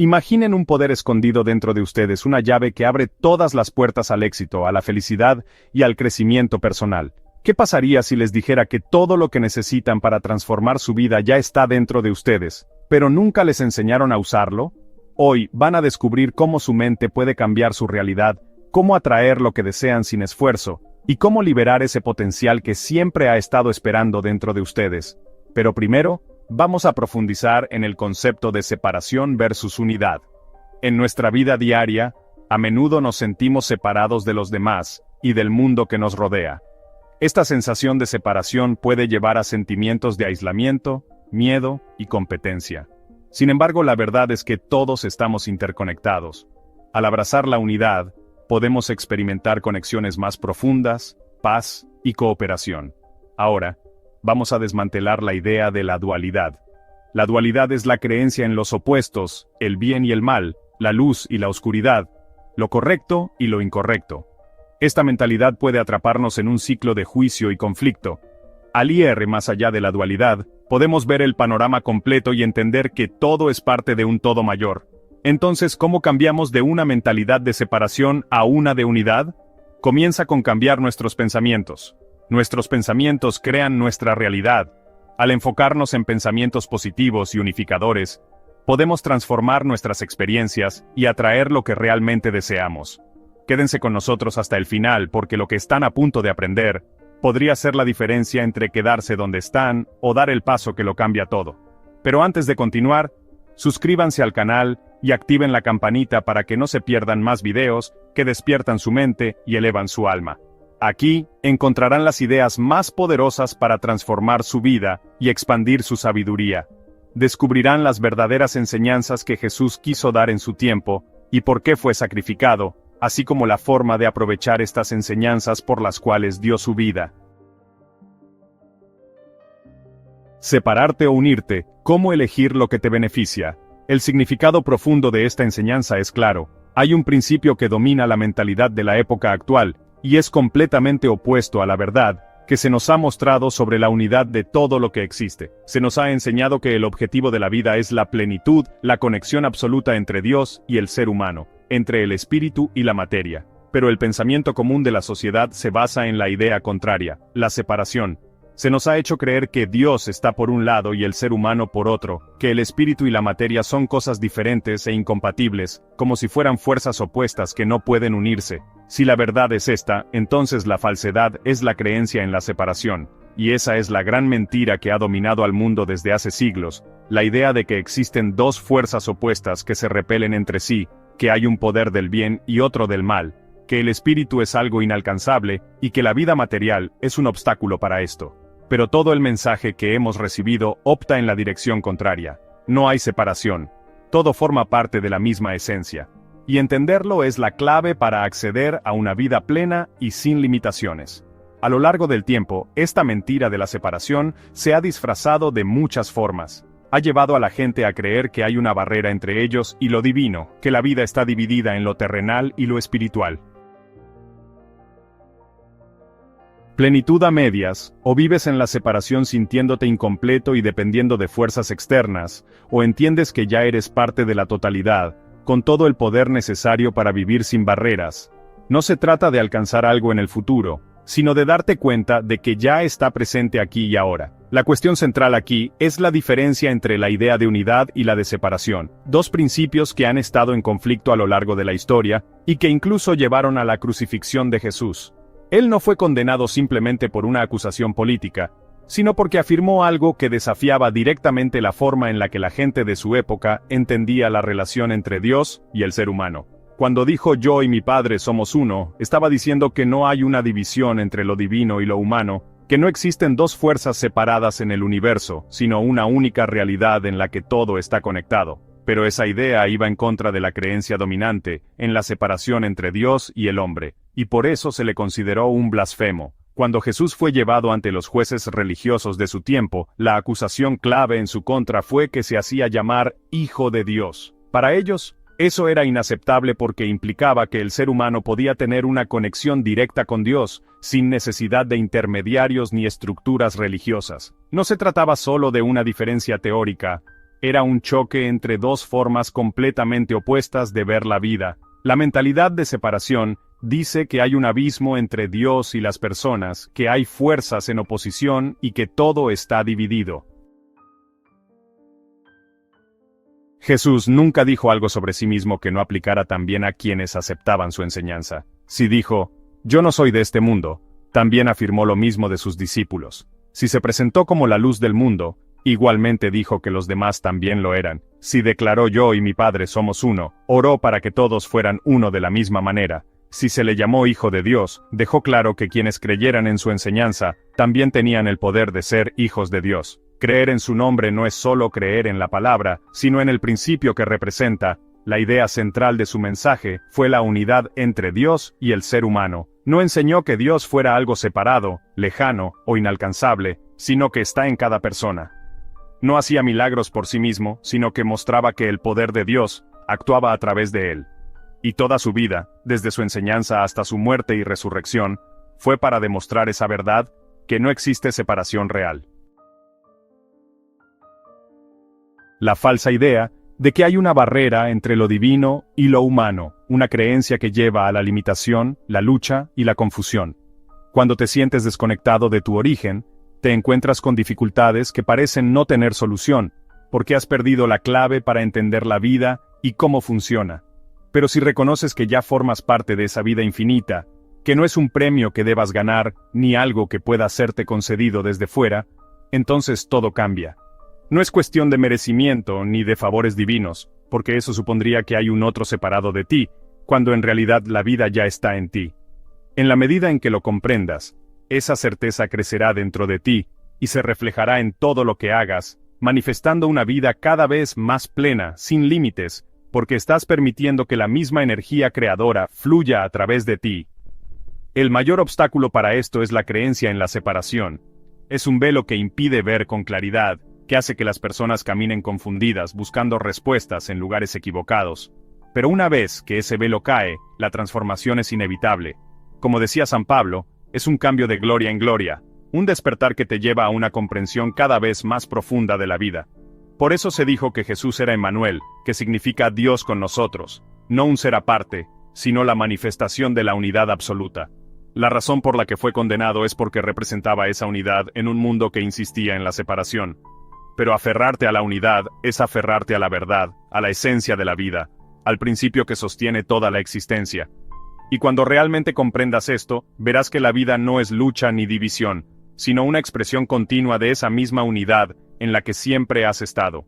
Imaginen un poder escondido dentro de ustedes, una llave que abre todas las puertas al éxito, a la felicidad y al crecimiento personal. ¿Qué pasaría si les dijera que todo lo que necesitan para transformar su vida ya está dentro de ustedes, pero nunca les enseñaron a usarlo? Hoy van a descubrir cómo su mente puede cambiar su realidad, cómo atraer lo que desean sin esfuerzo, y cómo liberar ese potencial que siempre ha estado esperando dentro de ustedes. Pero primero, vamos a profundizar en el concepto de separación versus unidad. En nuestra vida diaria, a menudo nos sentimos separados de los demás y del mundo que nos rodea. Esta sensación de separación puede llevar a sentimientos de aislamiento, miedo y competencia. Sin embargo, la verdad es que todos estamos interconectados. Al abrazar la unidad, podemos experimentar conexiones más profundas, paz y cooperación. Ahora, vamos a desmantelar la idea de la dualidad. La dualidad es la creencia en los opuestos, el bien y el mal, la luz y la oscuridad, lo correcto y lo incorrecto. Esta mentalidad puede atraparnos en un ciclo de juicio y conflicto. Al ir más allá de la dualidad, podemos ver el panorama completo y entender que todo es parte de un todo mayor. Entonces, ¿cómo cambiamos de una mentalidad de separación a una de unidad? Comienza con cambiar nuestros pensamientos. Nuestros pensamientos crean nuestra realidad. Al enfocarnos en pensamientos positivos y unificadores, podemos transformar nuestras experiencias y atraer lo que realmente deseamos. Quédense con nosotros hasta el final porque lo que están a punto de aprender podría ser la diferencia entre quedarse donde están o dar el paso que lo cambia todo. Pero antes de continuar, suscríbanse al canal y activen la campanita para que no se pierdan más videos que despiertan su mente y elevan su alma. Aquí encontrarán las ideas más poderosas para transformar su vida y expandir su sabiduría. Descubrirán las verdaderas enseñanzas que Jesús quiso dar en su tiempo y por qué fue sacrificado, así como la forma de aprovechar estas enseñanzas por las cuales dio su vida. Separarte o unirte, ¿cómo elegir lo que te beneficia? El significado profundo de esta enseñanza es claro. Hay un principio que domina la mentalidad de la época actual, y es completamente opuesto a la verdad, que se nos ha mostrado sobre la unidad de todo lo que existe. Se nos ha enseñado que el objetivo de la vida es la plenitud, la conexión absoluta entre Dios y el ser humano, entre el espíritu y la materia. Pero el pensamiento común de la sociedad se basa en la idea contraria, la separación. Se nos ha hecho creer que Dios está por un lado y el ser humano por otro, que el espíritu y la materia son cosas diferentes e incompatibles, como si fueran fuerzas opuestas que no pueden unirse. Si la verdad es esta, entonces la falsedad es la creencia en la separación, y esa es la gran mentira que ha dominado al mundo desde hace siglos, la idea de que existen dos fuerzas opuestas que se repelen entre sí, que hay un poder del bien y otro del mal, que el espíritu es algo inalcanzable y que la vida material es un obstáculo para esto. Pero todo el mensaje que hemos recibido opta en la dirección contraria. No hay separación. Todo forma parte de la misma esencia. Y entenderlo es la clave para acceder a una vida plena y sin limitaciones. A lo largo del tiempo, esta mentira de la separación se ha disfrazado de muchas formas. Ha llevado a la gente a creer que hay una barrera entre ellos y lo divino, que la vida está dividida en lo terrenal y lo espiritual. Plenitud a medias, o vives en la separación sintiéndote incompleto y dependiendo de fuerzas externas, o entiendes que ya eres parte de la totalidad, con todo el poder necesario para vivir sin barreras. No se trata de alcanzar algo en el futuro, sino de darte cuenta de que ya está presente aquí y ahora. La cuestión central aquí es la diferencia entre la idea de unidad y la de separación, dos principios que han estado en conflicto a lo largo de la historia, y que incluso llevaron a la crucifixión de Jesús. Él no fue condenado simplemente por una acusación política, sino porque afirmó algo que desafiaba directamente la forma en la que la gente de su época entendía la relación entre Dios y el ser humano. Cuando dijo yo y mi Padre somos uno, estaba diciendo que no hay una división entre lo divino y lo humano, que no existen dos fuerzas separadas en el universo, sino una única realidad en la que todo está conectado. Pero esa idea iba en contra de la creencia dominante, en la separación entre Dios y el hombre, y por eso se le consideró un blasfemo. Cuando Jesús fue llevado ante los jueces religiosos de su tiempo, la acusación clave en su contra fue que se hacía llamar Hijo de Dios. Para ellos, eso era inaceptable porque implicaba que el ser humano podía tener una conexión directa con Dios, sin necesidad de intermediarios ni estructuras religiosas. No se trataba solo de una diferencia teórica, Era un choque entre dos formas completamente opuestas de ver la vida. La mentalidad de separación dice que hay un abismo entre Dios y las personas, que hay fuerzas en oposición y que todo está dividido. Jesús nunca dijo algo sobre sí mismo que no aplicara también a quienes aceptaban su enseñanza. Si dijo, "Yo no soy de este mundo", también afirmó lo mismo de sus discípulos. Si se presentó como la luz del mundo, igualmente dijo que los demás también lo eran. Si declaró "Yo y mi Padre somos uno", oró para que todos fueran uno de la misma manera. Si se le llamó Hijo de Dios, dejó claro que quienes creyeran en su enseñanza, también tenían el poder de ser hijos de Dios. Creer en su nombre no es solo creer en la palabra, sino en el principio que representa. La idea central de su mensaje fue la unidad entre Dios y el ser humano. No enseñó que Dios fuera algo separado, lejano o inalcanzable, sino que está en cada persona. No hacía milagros por sí mismo, sino que mostraba que el poder de Dios actuaba a través de él. Y toda su vida, desde su enseñanza hasta su muerte y resurrección, fue para demostrar esa verdad, que no existe separación real. La falsa idea de que hay una barrera entre lo divino y lo humano, una creencia que lleva a la limitación, la lucha y la confusión. Cuando te sientes desconectado de tu origen, te encuentras con dificultades que parecen no tener solución, porque has perdido la clave para entender la vida y cómo funciona. Pero si reconoces que ya formas parte de esa vida infinita, que no es un premio que debas ganar, ni algo que pueda serte concedido desde fuera, entonces todo cambia. No es cuestión de merecimiento ni de favores divinos, porque eso supondría que hay un otro separado de ti, cuando en realidad la vida ya está en ti. En la medida en que lo comprendas, esa certeza crecerá dentro de ti, y se reflejará en todo lo que hagas, manifestando una vida cada vez más plena, sin límites, porque estás permitiendo que la misma energía creadora fluya a través de ti. El mayor obstáculo para esto es la creencia en la separación. Es un velo que impide ver con claridad, que hace que las personas caminen confundidas buscando respuestas en lugares equivocados. Pero una vez que ese velo cae, la transformación es inevitable. Como decía San Pablo, es un cambio de gloria en gloria, un despertar que te lleva a una comprensión cada vez más profunda de la vida. Por eso se dijo que Jesús era Emmanuel, que significa Dios con nosotros, no un ser aparte, sino la manifestación de la unidad absoluta. La razón por la que fue condenado es porque representaba esa unidad en un mundo que insistía en la separación. Pero aferrarte a la unidad es aferrarte a la verdad, a la esencia de la vida, al principio que sostiene toda la existencia. Y cuando realmente comprendas esto, verás que la vida no es lucha ni división, sino una expresión continua de esa misma unidad en la que siempre has estado.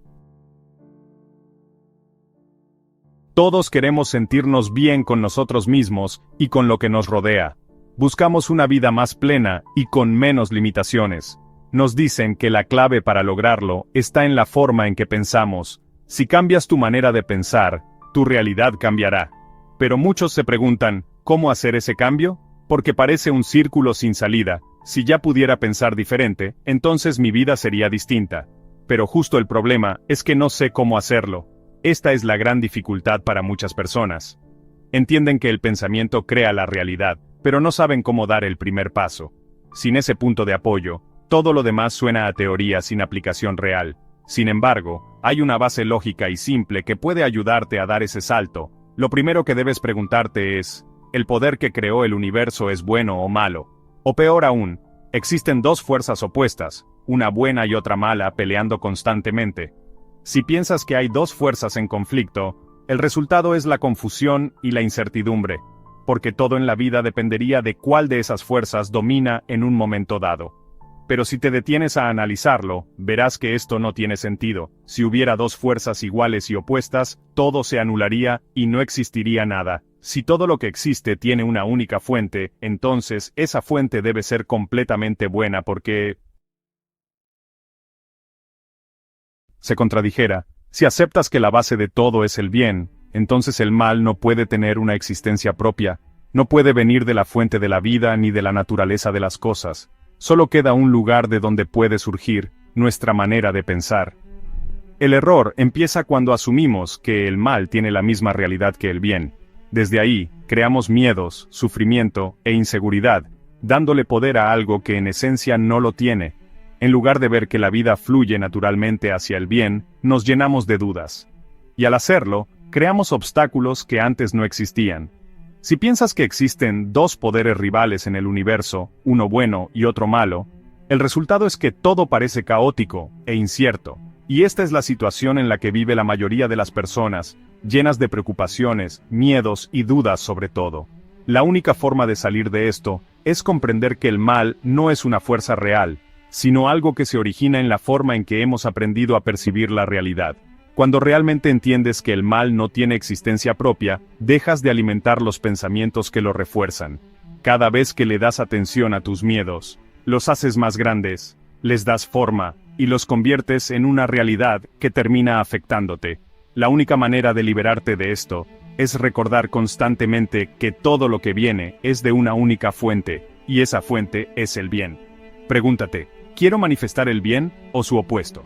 Todos queremos sentirnos bien con nosotros mismos y con lo que nos rodea. Buscamos una vida más plena y con menos limitaciones. Nos dicen que la clave para lograrlo está en la forma en que pensamos. Si cambias tu manera de pensar, tu realidad cambiará. Pero muchos se preguntan, ¿cómo hacer ese cambio? Porque parece un círculo sin salida. Si ya pudiera pensar diferente, entonces mi vida sería distinta. Pero justo el problema es que no sé cómo hacerlo. Esta es la gran dificultad para muchas personas. Entienden que el pensamiento crea la realidad, pero no saben cómo dar el primer paso. Sin ese punto de apoyo, todo lo demás suena a teoría sin aplicación real. Sin embargo, hay una base lógica y simple que puede ayudarte a dar ese salto. Lo primero que debes preguntarte es, ¿el poder que creó el universo es bueno o malo? O peor aún, existen dos fuerzas opuestas, una buena y otra mala peleando constantemente. Si piensas que hay dos fuerzas en conflicto, el resultado es la confusión y la incertidumbre, porque todo en la vida dependería de cuál de esas fuerzas domina en un momento dado. Pero si te detienes a analizarlo, verás que esto no tiene sentido. Si hubiera dos fuerzas iguales y opuestas, todo se anularía y no existiría nada. Si todo lo que existe tiene una única fuente, entonces esa fuente debe ser completamente buena porque se contradijera. Si aceptas que la base de todo es el bien, entonces el mal no puede tener una existencia propia, no puede venir de la fuente de la vida ni de la naturaleza de las cosas. Solo queda un lugar de donde puede surgir nuestra manera de pensar. El error empieza cuando asumimos que el mal tiene la misma realidad que el bien. Desde ahí, creamos miedos, sufrimiento e inseguridad, dándole poder a algo que en esencia no lo tiene. En lugar de ver que la vida fluye naturalmente hacia el bien, nos llenamos de dudas. Y al hacerlo, creamos obstáculos que antes no existían. Si piensas que existen dos poderes rivales en el universo, uno bueno y otro malo, el resultado es que todo parece caótico e incierto. Y esta es la situación en la que vive la mayoría de las personas, llenas de preocupaciones, miedos y dudas sobre todo. La única forma de salir de esto es comprender que el mal no es una fuerza real, sino algo que se origina en la forma en que hemos aprendido a percibir la realidad. Cuando realmente entiendes que el mal no tiene existencia propia, dejas de alimentar los pensamientos que lo refuerzan. Cada vez que le das atención a tus miedos, los haces más grandes, les das forma, y los conviertes en una realidad que termina afectándote. La única manera de liberarte de esto es recordar constantemente que todo lo que viene es de una única fuente, y esa fuente es el bien. Pregúntate, ¿quiero manifestar el bien o su opuesto?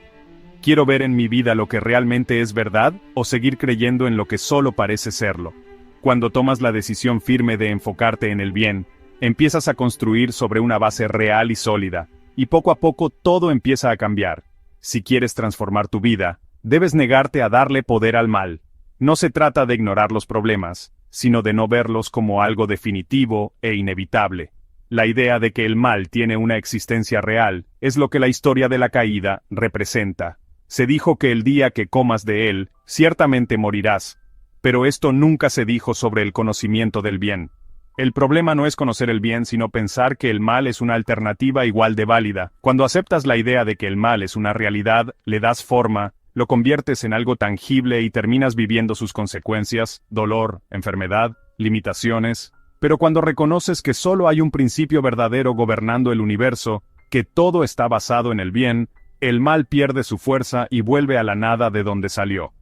¿Quiero ver en mi vida lo que realmente es verdad o seguir creyendo en lo que solo parece serlo? Cuando tomas la decisión firme de enfocarte en el bien, empiezas a construir sobre una base real y sólida, y poco a poco todo empieza a cambiar. Si quieres transformar tu vida, debes negarte a darle poder al mal. No se trata de ignorar los problemas, sino de no verlos como algo definitivo e inevitable. La idea de que el mal tiene una existencia real es lo que la historia de la caída representa. Se dijo que el día que comas de él, ciertamente morirás. Pero esto nunca se dijo sobre el conocimiento del bien. El problema no es conocer el bien, sino pensar que el mal es una alternativa igual de válida. Cuando aceptas la idea de que el mal es una realidad, le das forma, lo conviertes en algo tangible y terminas viviendo sus consecuencias, dolor, enfermedad, limitaciones. Pero cuando reconoces que solo hay un principio verdadero gobernando el universo, que todo está basado en el bien, el mal pierde su fuerza y vuelve a la nada de donde salió.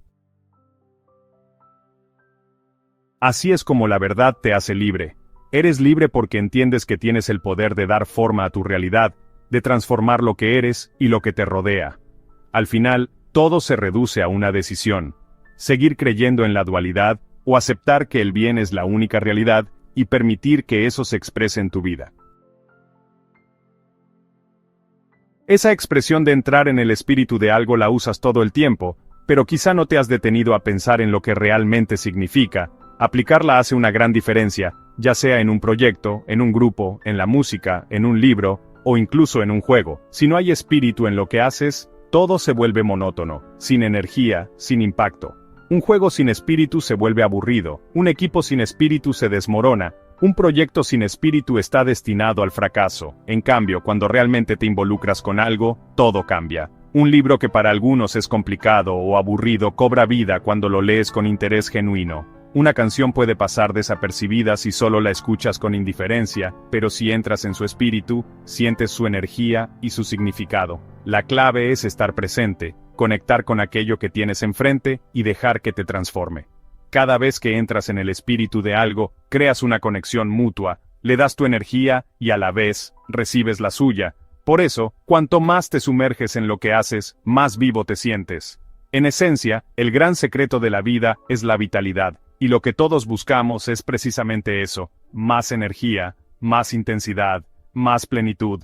Así es como la verdad te hace libre. Eres libre porque entiendes que tienes el poder de dar forma a tu realidad, de transformar lo que eres y lo que te rodea. Al final, todo se reduce a una decisión: seguir creyendo en la dualidad o aceptar que el bien es la única realidad y permitir que eso se exprese en tu vida. Esa expresión de entrar en el espíritu de algo la usas todo el tiempo, pero quizá no te has detenido a pensar en lo que realmente significa. Aplicarla hace una gran diferencia, ya sea en un proyecto, en un grupo, en la música, en un libro, o incluso en un juego. Si no hay espíritu en lo que haces, todo se vuelve monótono, sin energía, sin impacto. Un juego sin espíritu se vuelve aburrido, un equipo sin espíritu se desmorona, un proyecto sin espíritu está destinado al fracaso. En cambio, cuando realmente te involucras con algo, todo cambia. Un libro que para algunos es complicado o aburrido cobra vida cuando lo lees con interés genuino. Una canción puede pasar desapercibida si solo la escuchas con indiferencia, pero si entras en su espíritu, sientes su energía y su significado. La clave es estar presente, conectar con aquello que tienes enfrente y dejar que te transforme. Cada vez que entras en el espíritu de algo, creas una conexión mutua, le das tu energía y a la vez, recibes la suya. Por eso, cuanto más te sumerges en lo que haces, más vivo te sientes. En esencia, el gran secreto de la vida es la vitalidad, y lo que todos buscamos es precisamente eso: más energía, más intensidad, más plenitud.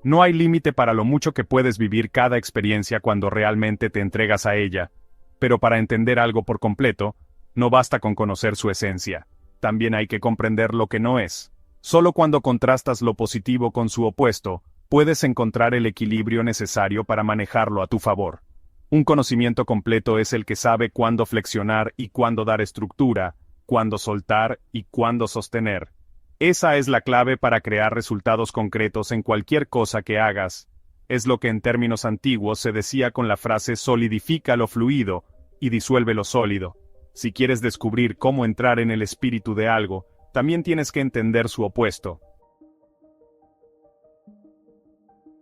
No hay límite para lo mucho que puedes vivir cada experiencia cuando realmente te entregas a ella. Pero para entender algo por completo, no basta con conocer su esencia. También hay que comprender lo que no es. Solo cuando contrastas lo positivo con su opuesto, puedes encontrar el equilibrio necesario para manejarlo a tu favor. Un conocimiento completo es el que sabe cuándo flexionar y cuándo dar estructura, cuándo soltar y cuándo sostener. Esa es la clave para crear resultados concretos en cualquier cosa que hagas. Es lo que en términos antiguos se decía con la frase solidifica lo fluido y disuelve lo sólido. Si quieres descubrir cómo entrar en el espíritu de algo, también tienes que entender su opuesto.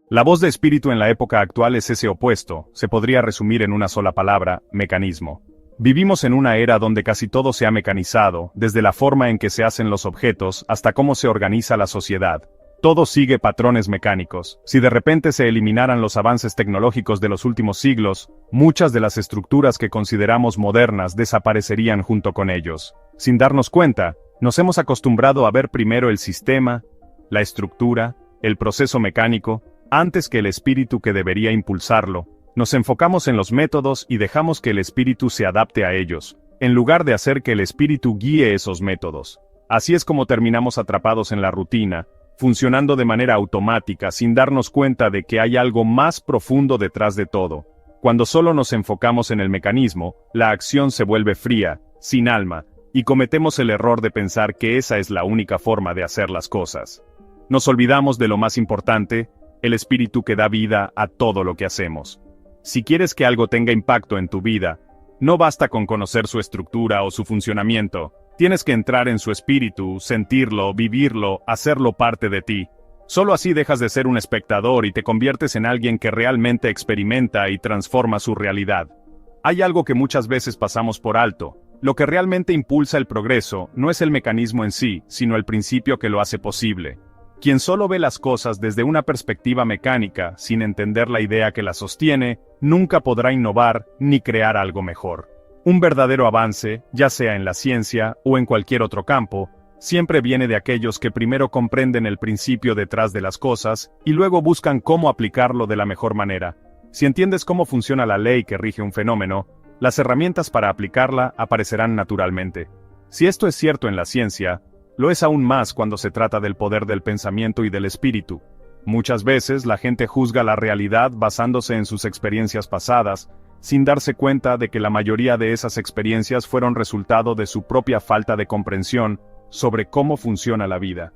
La voz de espíritu en la época actual es ese opuesto, se podría resumir en una sola palabra: mecanismo. Vivimos en una era donde casi todo se ha mecanizado, desde la forma en que se hacen los objetos hasta cómo se organiza la sociedad. Todo sigue patrones mecánicos. Si de repente se eliminaran los avances tecnológicos de los últimos siglos, muchas de las estructuras que consideramos modernas desaparecerían junto con ellos. Sin darnos cuenta, nos hemos acostumbrado a ver primero el sistema, la estructura, el proceso mecánico, Antes que el espíritu que debería impulsarlo, nos enfocamos en los métodos y dejamos que el espíritu se adapte a ellos, en lugar de hacer que el espíritu guíe esos métodos. Así es como terminamos atrapados en la rutina, funcionando de manera automática sin darnos cuenta de que hay algo más profundo detrás de todo. Cuando solo nos enfocamos en el mecanismo, la acción se vuelve fría, sin alma, y cometemos el error de pensar que esa es la única forma de hacer las cosas. Nos olvidamos de lo más importante, el espíritu que da vida a todo lo que hacemos. Si quieres que algo tenga impacto en tu vida, no basta con conocer su estructura o su funcionamiento. Tienes que entrar en su espíritu, sentirlo, vivirlo, hacerlo parte de ti. Solo así dejas de ser un espectador y te conviertes en alguien que realmente experimenta y transforma su realidad. Hay algo que muchas veces pasamos por alto. Lo que realmente impulsa el progreso no es el mecanismo en sí, sino el principio que lo hace posible. Quien solo ve las cosas desde una perspectiva mecánica, sin entender la idea que la sostiene, nunca podrá innovar ni crear algo mejor. Un verdadero avance, ya sea en la ciencia o en cualquier otro campo, siempre viene de aquellos que primero comprenden el principio detrás de las cosas y luego buscan cómo aplicarlo de la mejor manera. Si entiendes cómo funciona la ley que rige un fenómeno, las herramientas para aplicarla aparecerán naturalmente. Si esto es cierto en la ciencia, lo es aún más cuando se trata del poder del pensamiento y del espíritu. Muchas veces la gente juzga la realidad basándose en sus experiencias pasadas, sin darse cuenta de que la mayoría de esas experiencias fueron resultado de su propia falta de comprensión sobre cómo funciona la vida.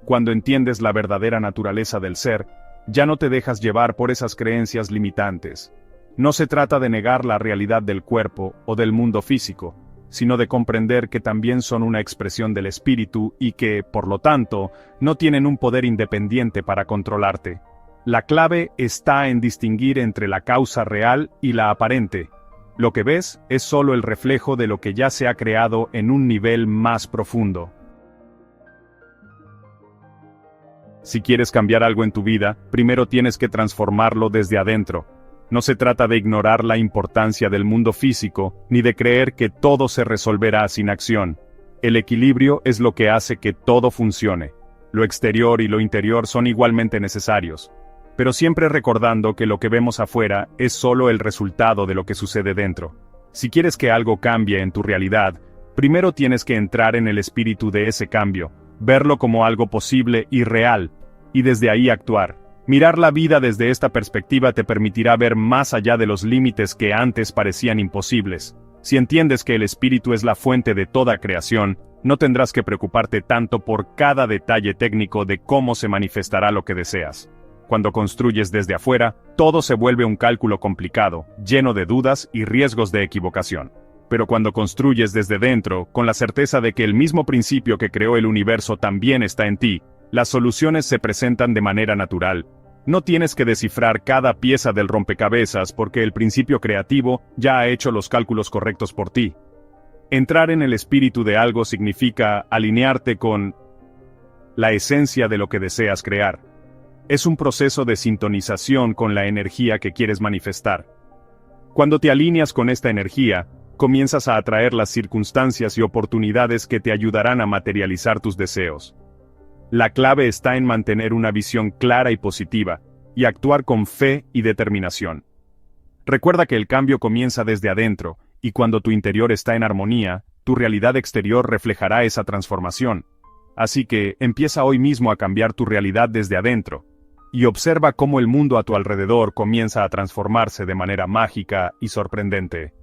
Cuando entiendes la verdadera naturaleza del ser, ya no te dejas llevar por esas creencias limitantes. No se trata de negar la realidad del cuerpo o del mundo físico, sino de comprender que también son una expresión del espíritu y que, por lo tanto, no tienen un poder independiente para controlarte. La clave está en distinguir entre la causa real y la aparente. Lo que ves es solo el reflejo de lo que ya se ha creado en un nivel más profundo. Si quieres cambiar algo en tu vida, primero tienes que transformarlo desde adentro. No se trata de ignorar la importancia del mundo físico, ni de creer que todo se resolverá sin acción. El equilibrio es lo que hace que todo funcione. Lo exterior y lo interior son igualmente necesarios. Pero siempre recordando que lo que vemos afuera es solo el resultado de lo que sucede dentro. Si quieres que algo cambie en tu realidad, primero tienes que entrar en el espíritu de ese cambio, verlo como algo posible y real, y desde ahí actuar. Mirar la vida desde esta perspectiva te permitirá ver más allá de los límites que antes parecían imposibles. Si entiendes que el espíritu es la fuente de toda creación, no tendrás que preocuparte tanto por cada detalle técnico de cómo se manifestará lo que deseas. Cuando construyes desde afuera, todo se vuelve un cálculo complicado, lleno de dudas y riesgos de equivocación. Pero cuando construyes desde dentro, con la certeza de que el mismo principio que creó el universo también está en ti, las soluciones se presentan de manera natural. No tienes que descifrar cada pieza del rompecabezas porque el principio creativo ya ha hecho los cálculos correctos por ti. Entrar en el espíritu de algo significa alinearte con la esencia de lo que deseas crear. Es un proceso de sintonización con la energía que quieres manifestar. Cuando te alineas con esta energía, comienzas a atraer las circunstancias y oportunidades que te ayudarán a materializar tus deseos. La clave está en mantener una visión clara y positiva, y actuar con fe y determinación. Recuerda que el cambio comienza desde adentro, y cuando tu interior está en armonía, tu realidad exterior reflejará esa transformación. Así que, empieza hoy mismo a cambiar tu realidad desde adentro, y observa cómo el mundo a tu alrededor comienza a transformarse de manera mágica y sorprendente.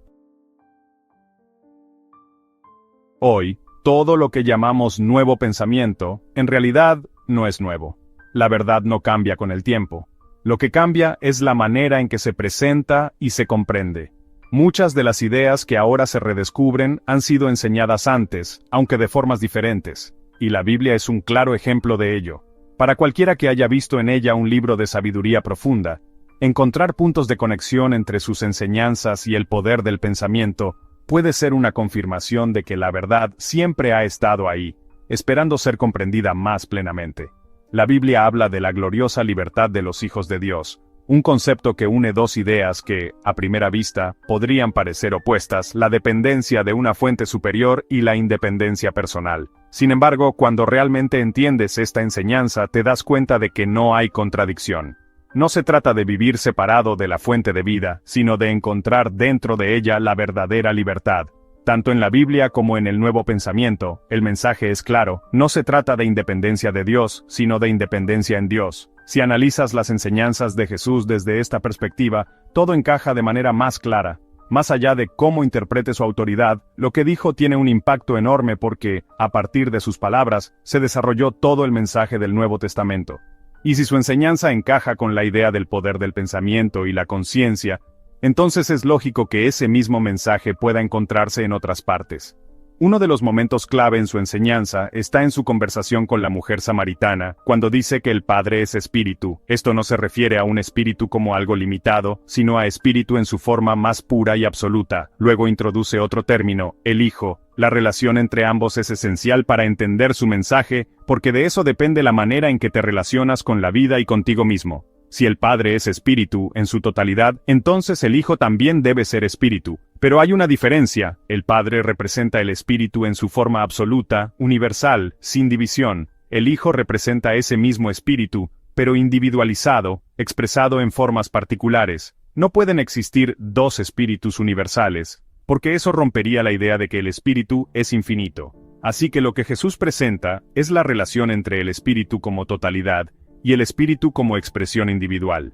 Hoy, todo lo que llamamos nuevo pensamiento, en realidad, no es nuevo. La verdad no cambia con el tiempo. Lo que cambia es la manera en que se presenta y se comprende. Muchas de las ideas que ahora se redescubren han sido enseñadas antes, aunque de formas diferentes, y la Biblia es un claro ejemplo de ello. Para cualquiera que haya visto en ella un libro de sabiduría profunda, encontrar puntos de conexión entre sus enseñanzas y el poder del pensamiento puede ser una confirmación de que la verdad siempre ha estado ahí, esperando ser comprendida más plenamente. La Biblia habla de la gloriosa libertad de los hijos de Dios, un concepto que une dos ideas que, a primera vista, podrían parecer opuestas: la dependencia de una fuente superior y la independencia personal. Sin embargo, cuando realmente entiendes esta enseñanza, te das cuenta de que no hay contradicción. No se trata de vivir separado de la fuente de vida, sino de encontrar dentro de ella la verdadera libertad. Tanto en la Biblia como en el Nuevo Pensamiento, el mensaje es claro, no se trata de independencia de Dios, sino de independencia en Dios. Si analizas las enseñanzas de Jesús desde esta perspectiva, todo encaja de manera más clara. Más allá de cómo interprete su autoridad, lo que dijo tiene un impacto enorme porque, a partir de sus palabras, se desarrolló todo el mensaje del Nuevo Testamento. Y si su enseñanza encaja con la idea del poder del pensamiento y la conciencia, entonces es lógico que ese mismo mensaje pueda encontrarse en otras partes. Uno de los momentos clave en su enseñanza está en su conversación con la mujer samaritana, cuando dice que el Padre es espíritu. Esto no se refiere a un espíritu como algo limitado, sino a espíritu en su forma más pura y absoluta. Luego introduce otro término, el Hijo. La relación entre ambos es esencial para entender su mensaje, porque de eso depende la manera en que te relacionas con la vida y contigo mismo. Si el Padre es espíritu en su totalidad, entonces el Hijo también debe ser espíritu. Pero hay una diferencia, el Padre representa el espíritu en su forma absoluta, universal, sin división. El Hijo representa ese mismo espíritu, pero individualizado, expresado en formas particulares. No pueden existir dos espíritus universales, porque eso rompería la idea de que el espíritu es infinito. Así que lo que Jesús presenta es la relación entre el espíritu como totalidad y el espíritu como expresión individual.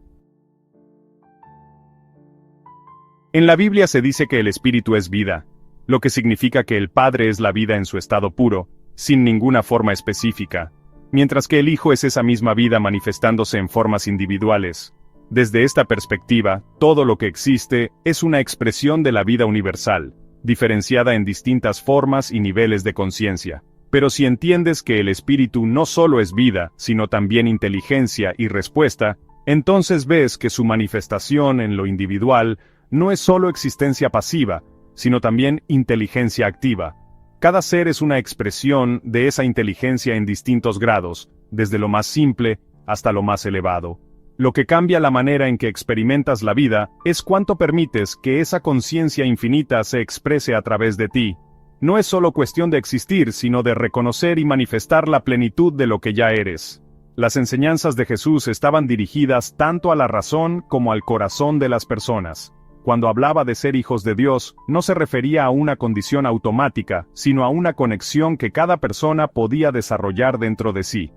En la Biblia se dice que el espíritu es vida, lo que significa que el Padre es la vida en su estado puro, sin ninguna forma específica, mientras que el Hijo es esa misma vida manifestándose en formas individuales. Desde esta perspectiva, todo lo que existe es una expresión de la vida universal, diferenciada en distintas formas y niveles de conciencia. Pero si entiendes que el espíritu no solo es vida, sino también inteligencia y respuesta, entonces ves que su manifestación en lo individual no es solo existencia pasiva, sino también inteligencia activa. Cada ser es una expresión de esa inteligencia en distintos grados, desde lo más simple hasta lo más elevado. Lo que cambia la manera en que experimentas la vida es cuánto permites que esa conciencia infinita se exprese a través de ti. No es solo cuestión de existir, sino de reconocer y manifestar la plenitud de lo que ya eres. Las enseñanzas de Jesús estaban dirigidas tanto a la razón como al corazón de las personas. Cuando hablaba de ser hijos de Dios, no se refería a una condición automática, sino a una conexión que cada persona podía desarrollar dentro de sí.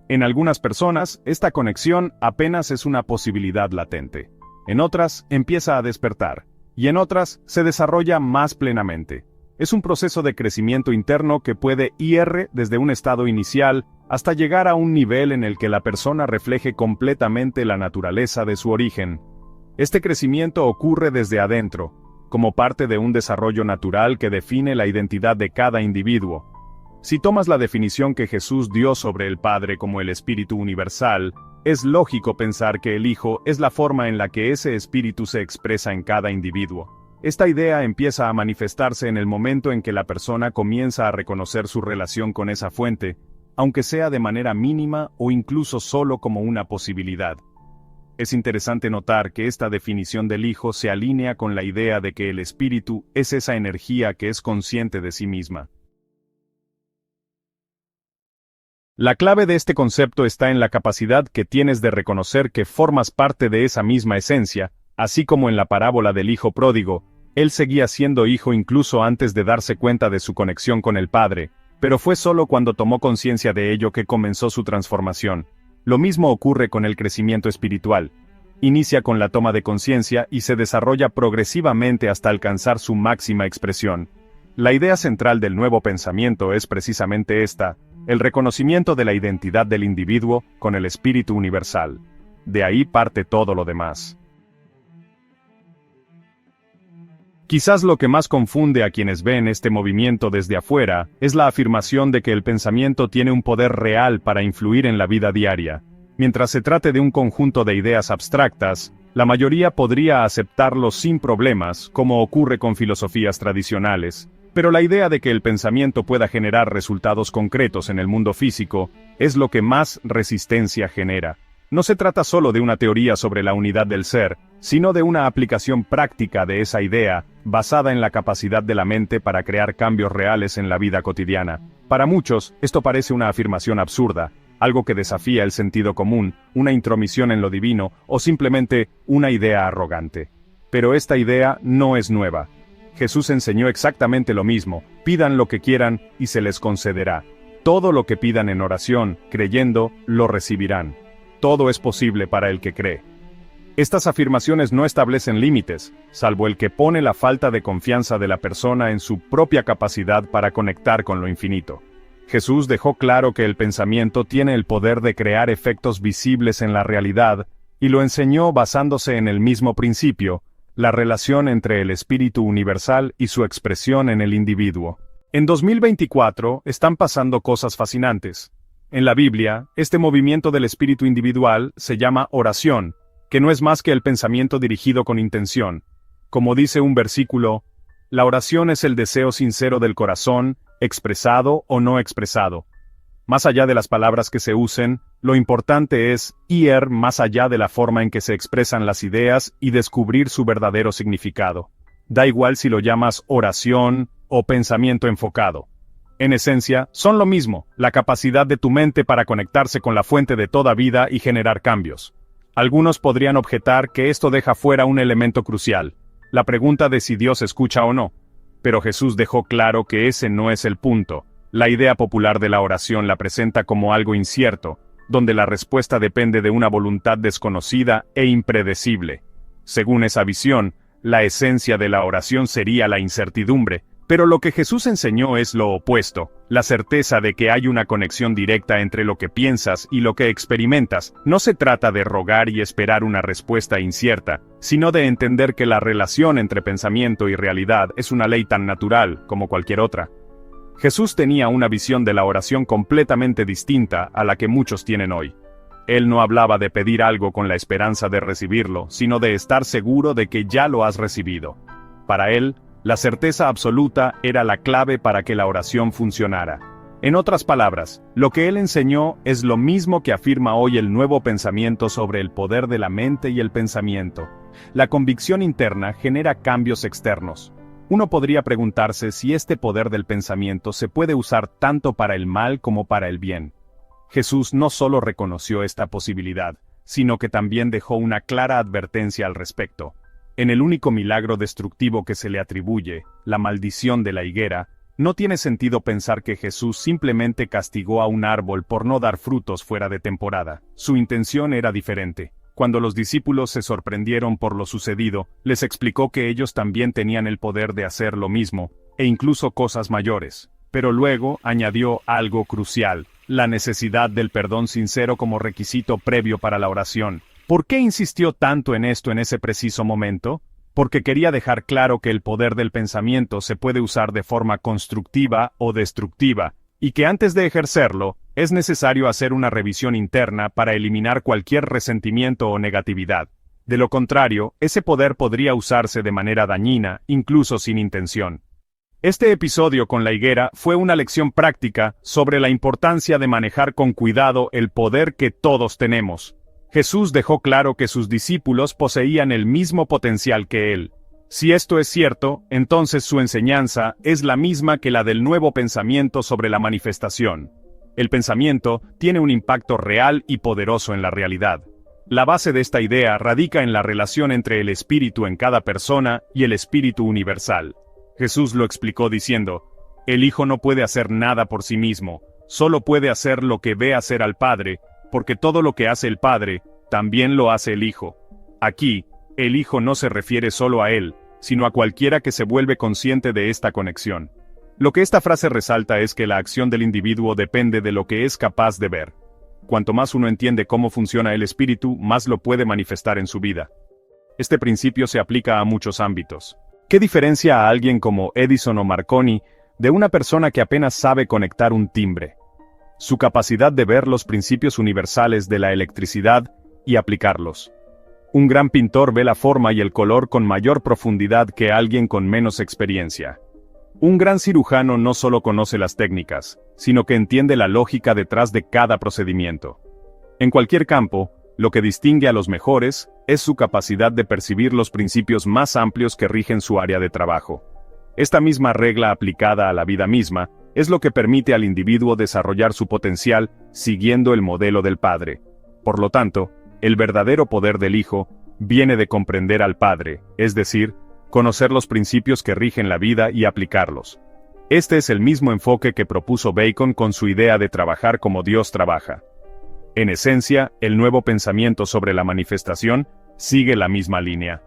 En algunas personas, esta conexión apenas es una posibilidad latente. En otras, empieza a despertar, y en otras, se desarrolla más plenamente. Es un proceso de crecimiento interno que puede ir desde un estado inicial hasta llegar a un nivel en el que la persona refleje completamente la naturaleza de su origen. Este crecimiento ocurre desde adentro, como parte de un desarrollo natural que define la identidad de cada individuo. Si tomas la definición que Jesús dio sobre el Padre como el Espíritu universal, es lógico pensar que el Hijo es la forma en la que ese espíritu se expresa en cada individuo. Esta idea empieza a manifestarse en el momento en que la persona comienza a reconocer su relación con esa fuente, aunque sea de manera mínima o incluso solo como una posibilidad. Es interesante notar que esta definición del Hijo se alinea con la idea de que el espíritu es esa energía que es consciente de sí misma. La clave de este concepto está en la capacidad que tienes de reconocer que formas parte de esa misma esencia, así como en la parábola del hijo pródigo. Él seguía siendo hijo incluso antes de darse cuenta de su conexión con el Padre, pero fue solo cuando tomó conciencia de ello que comenzó su transformación. Lo mismo ocurre con el crecimiento espiritual. Inicia con la toma de conciencia y se desarrolla progresivamente hasta alcanzar su máxima expresión. La idea central del nuevo pensamiento es precisamente esta: el reconocimiento de la identidad del individuo con el espíritu universal. De ahí parte todo lo demás. Quizás lo que más confunde a quienes ven este movimiento desde afuera es la afirmación de que el pensamiento tiene un poder real para influir en la vida diaria. Mientras se trate de un conjunto de ideas abstractas, la mayoría podría aceptarlo sin problemas, como ocurre con filosofías tradicionales. Pero la idea de que el pensamiento pueda generar resultados concretos en el mundo físico es lo que más resistencia genera. No se trata solo de una teoría sobre la unidad del ser, sino de una aplicación práctica de esa idea, basada en la capacidad de la mente para crear cambios reales en la vida cotidiana. Para muchos, esto parece una afirmación absurda. algo que desafía el sentido común, una intromisión en lo divino, o simplemente una idea arrogante. Pero esta idea no es nueva. Jesús enseñó exactamente lo mismo: pidan lo que quieran y se les concederá. Todo lo que pidan en oración, creyendo, lo recibirán. Todo es posible para el que cree. Estas afirmaciones no establecen límites, salvo el que pone la falta de confianza de la persona en su propia capacidad para conectar con lo infinito. Jesús dejó claro que el pensamiento tiene el poder de crear efectos visibles en la realidad, y lo enseñó basándose en el mismo principio: la relación entre el espíritu universal y su expresión en el individuo. En 2024 están pasando cosas fascinantes. En la Biblia, este movimiento del espíritu individual se llama oración, que no es más que el pensamiento dirigido con intención. Como dice un versículo, la oración es el deseo sincero del corazón, expresado o no expresado. Más allá de las palabras que se usen, lo importante es ir más allá de la forma en que se expresan las ideas y descubrir su verdadero significado. Da igual si lo llamas oración o pensamiento enfocado. En esencia, son lo mismo: la capacidad de tu mente para conectarse con la fuente de toda vida y generar cambios. Algunos podrían objetar que esto deja fuera un elemento crucial: la pregunta de si Dios escucha o no. Pero Jesús dejó claro que ese no es el punto. La idea popular de la oración la presenta como algo incierto, donde la respuesta depende de una voluntad desconocida e impredecible. Según esa visión, la esencia de la oración sería la incertidumbre, pero lo que Jesús enseñó es lo opuesto: la certeza de que hay una conexión directa entre lo que piensas y lo que experimentas. No se trata de rogar y esperar una respuesta incierta, sino de entender que la relación entre pensamiento y realidad es una ley tan natural como cualquier otra. Jesús tenía una visión de la oración completamente distinta a la que muchos tienen hoy. Él no hablaba de pedir algo con la esperanza de recibirlo, sino de estar seguro de que ya lo has recibido. Para él, la certeza absoluta era la clave para que la oración funcionara. En otras palabras, lo que él enseñó es lo mismo que afirma hoy el nuevo pensamiento sobre el poder de la mente y el pensamiento. La convicción interna genera cambios externos. Uno podría preguntarse si este poder del pensamiento se puede usar tanto para el mal como para el bien. Jesús no solo reconoció esta posibilidad, sino que también dejó una clara advertencia al respecto. En el único milagro destructivo que se le atribuye, la maldición de la higuera, no tiene sentido pensar que Jesús simplemente castigó a un árbol por no dar frutos fuera de temporada. Su intención era diferente. Cuando los discípulos se sorprendieron por lo sucedido, les explicó que ellos también tenían el poder de hacer lo mismo, e incluso cosas mayores. Pero luego añadió algo crucial: la necesidad del perdón sincero como requisito previo para la oración. ¿Por qué insistió tanto en esto en ese preciso momento? Porque quería dejar claro que el poder del pensamiento se puede usar de forma constructiva o destructiva, y que antes de ejercerlo, es necesario hacer una revisión interna para eliminar cualquier resentimiento o negatividad. De lo contrario, ese poder podría usarse de manera dañina, incluso sin intención. Este episodio con la higuera fue una lección práctica sobre la importancia de manejar con cuidado el poder que todos tenemos. Jesús dejó claro que sus discípulos poseían el mismo potencial que él. Si esto es cierto, entonces su enseñanza es la misma que la del nuevo pensamiento sobre la manifestación. El pensamiento tiene un impacto real y poderoso en la realidad. La base de esta idea radica en la relación entre el espíritu en cada persona y el espíritu universal. Jesús lo explicó diciendo: el Hijo no puede hacer nada por sí mismo, solo puede hacer lo que ve hacer al Padre, porque todo lo que hace el Padre, también lo hace el Hijo. Aquí, el Hijo no se refiere solo a él, sino a cualquiera que se vuelve consciente de esta conexión. Lo que esta frase resalta es que la acción del individuo depende de lo que es capaz de ver. Cuanto más uno entiende cómo funciona el espíritu, más lo puede manifestar en su vida. Este principio se aplica a muchos ámbitos. ¿Qué diferencia a alguien como Edison o Marconi de una persona que apenas sabe conectar un timbre? Su capacidad de ver los principios universales de la electricidad y aplicarlos. Un gran pintor ve la forma y el color con mayor profundidad que alguien con menos experiencia. Un gran cirujano no solo conoce las técnicas, sino que entiende la lógica detrás de cada procedimiento. En cualquier campo, lo que distingue a los mejores es su capacidad de percibir los principios más amplios que rigen su área de trabajo. Esta misma regla aplicada a la vida misma Es lo que permite al individuo desarrollar su potencial siguiendo el modelo del Padre. Por lo tanto, el verdadero poder del Hijo viene de comprender al Padre, es decir, conocer los principios que rigen la vida y aplicarlos. Este es el mismo enfoque que propuso Bacon con su idea de trabajar como Dios trabaja. En esencia, el nuevo pensamiento sobre la manifestación sigue la misma línea.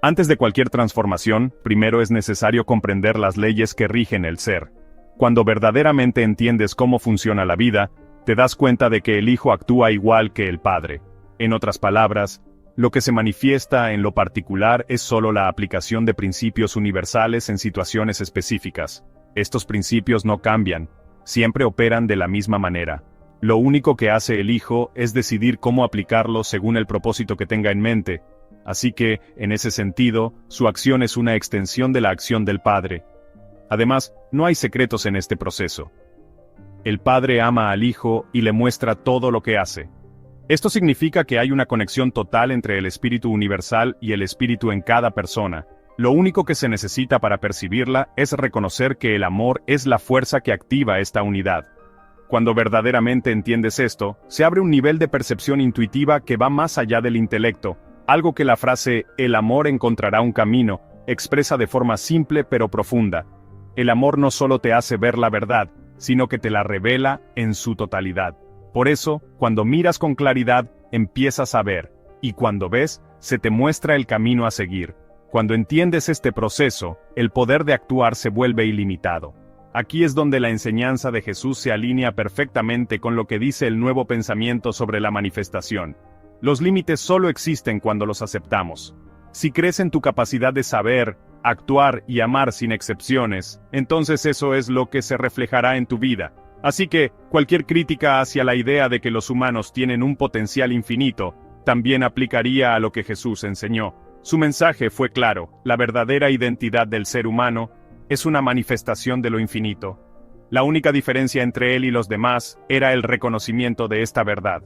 Antes de cualquier transformación, primero es necesario comprender las leyes que rigen el ser. Cuando verdaderamente entiendes cómo funciona la vida, te das cuenta de que el Hijo actúa igual que el Padre. En otras palabras, lo que se manifiesta en lo particular es solo la aplicación de principios universales en situaciones específicas. Estos principios no cambian, siempre operan de la misma manera. Lo único que hace el Hijo es decidir cómo aplicarlos según el propósito que tenga en mente. Así que, en ese sentido, su acción es una extensión de la acción del Padre. Además, no hay secretos en este proceso. El Padre ama al Hijo y le muestra todo lo que hace. Esto significa que hay una conexión total entre el Espíritu universal y el Espíritu en cada persona. Lo único que se necesita para percibirla es reconocer que el amor es la fuerza que activa esta unidad. Cuando verdaderamente entiendes esto, se abre un nivel de percepción intuitiva que va más allá del intelecto, algo que la frase "el amor encontrará un camino" expresa de forma simple pero profunda. El amor no solo te hace ver la verdad, sino que te la revela en su totalidad. Por eso, cuando miras con claridad, empiezas a ver, y cuando ves, se te muestra el camino a seguir. Cuando entiendes este proceso, el poder de actuar se vuelve ilimitado. Aquí es donde la enseñanza de Jesús se alinea perfectamente con lo que dice el nuevo pensamiento sobre la manifestación. Los límites solo existen cuando los aceptamos. Si crees en tu capacidad de saber, actuar y amar sin excepciones, entonces eso es lo que se reflejará en tu vida. Así que, cualquier crítica hacia la idea de que los humanos tienen un potencial infinito, también aplicaría a lo que Jesús enseñó. Su mensaje fue claro: la verdadera identidad del ser humano es una manifestación de lo infinito. La única diferencia entre él y los demás era el reconocimiento de esta verdad.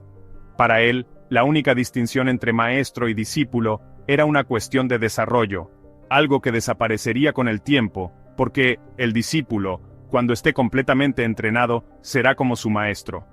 Para él, la única distinción entre maestro y discípulo era una cuestión de desarrollo, algo que desaparecería con el tiempo, porque el discípulo, cuando esté completamente entrenado, será como su maestro.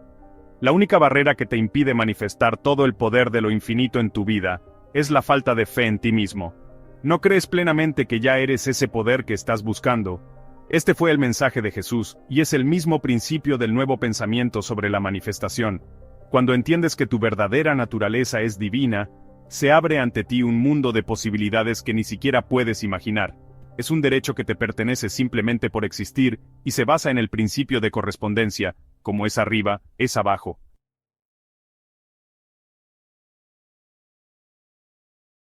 La única barrera que te impide manifestar todo el poder de lo infinito en tu vida es la falta de fe en ti mismo. No crees plenamente que ya eres ese poder que estás buscando. Este fue el mensaje de Jesús, y es el mismo principio del nuevo pensamiento sobre la manifestación. Cuando entiendes que tu verdadera naturaleza es divina, se abre ante ti un mundo de posibilidades que ni siquiera puedes imaginar. Es un derecho que te pertenece simplemente por existir, y se basa en el principio de correspondencia: como es arriba, es abajo.